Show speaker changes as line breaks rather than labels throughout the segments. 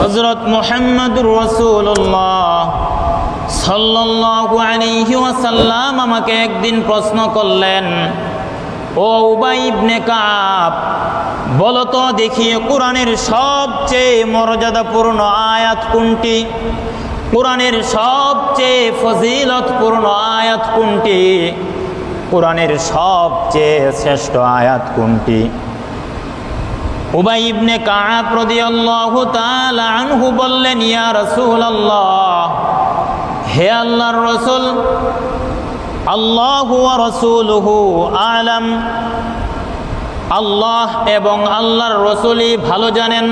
হযরত মুহাম্মদুর রাসূলুল্লাহ সাল্লাল্লাহু আলাইহি ওয়াসাল্লাম আমাকে একদিন প্রশ্ন করলেন, ও উবাই ইবনে কাব, বলো তো দেখি কোরআনের সবচেয়ে মর্যাদাপূর্ণ আয়াত কোনটি? কোরআনের সবচেয়ে ফজিলতপূর্ণ আয়াত কোনটি? কোরআনের সবচেয়ে শ্রেষ্ঠ আয়াত কোনটি? উবাই ইবনে কাব রাদিয়াল্লাহু তাআলা আনহু বললেন, ইয়া রাসূলুল্লাহ, হে আল্লাহর রাসূল, আল্লাহু ওয়া রাসূলুহু আ'লাম, আল্লাহ এবং আল্লাহর রাসূলই ভালো জানেন।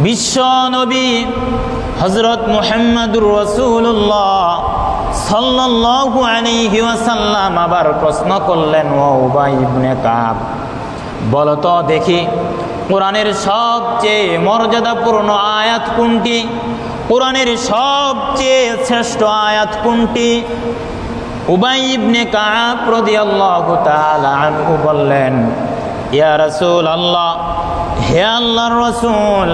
বিশ্ব নবী হযরত মুহাম্মদুর রাসূলুল্লাহ সাল্লাল্লাহু আলাইহি ওয়াসাল্লাম আবার প্রশ্ন করলেন, ও উবাই ইবনে কাব, বলো তো দেখি কোরআনের সবচেয়ে মর্যাদাপূর্ণ আয়াত কোনটি? কোরআনের সবচেয়ে শ্রেষ্ঠ আয়াত কোনটি? উবাই ইবনে কাব রাদিয়াল্লাহু তাআলা আনহু বললেন, ইয়া রাসূলুল্লাহ, হে আল্লাহর রাসূল,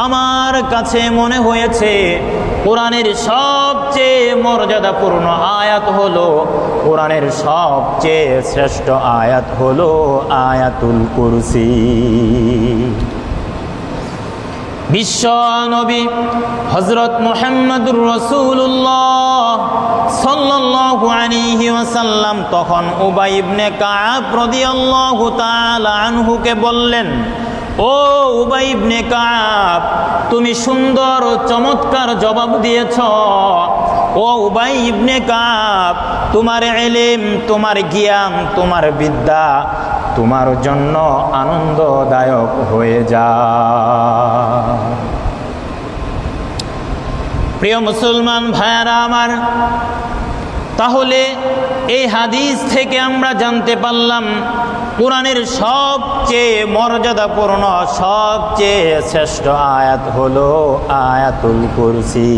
আমার কাছে মনে হয়েছে কোরআনের সবচেয়ে মর্যাদাপূর্ণ আয়াত হলো, কোরআনের সবচেয়ে শ্রেষ্ঠ আয়াত হলো আয়াতুল কুরসি। বিশ্ব নবী হযরত মুহাম্মদুর রাসূলুল্লাহ সাল্লাল্লাহু আলাইহি ওয়াসাল্লাম তখন উবাই ইবনে কাব রাদিয়াল্লাহু তাআলা আনহুকে বললেন, ও উবাই ইবনে কাব, তুমি সুন্দর ও চমৎকার জবাব দিয়েছ। ও উবাই ইবনে কাব, তোমার ইলম, তোমার জ্ঞান, তোমার বিদ্যা তোমার জন্য আনন্দদায়ক হয়ে যায়। প্রিয় মুসলমান ভাইয়ারা আমার, তাহলে এই হাদিস থেকে আমরা জানতে পারলাম কোরআনের সবচেয়ে মর্যাদাপূর্ণ, সবচেয়ে শ্রেষ্ঠ আয়াত হলো আয়াতুল কুরসি।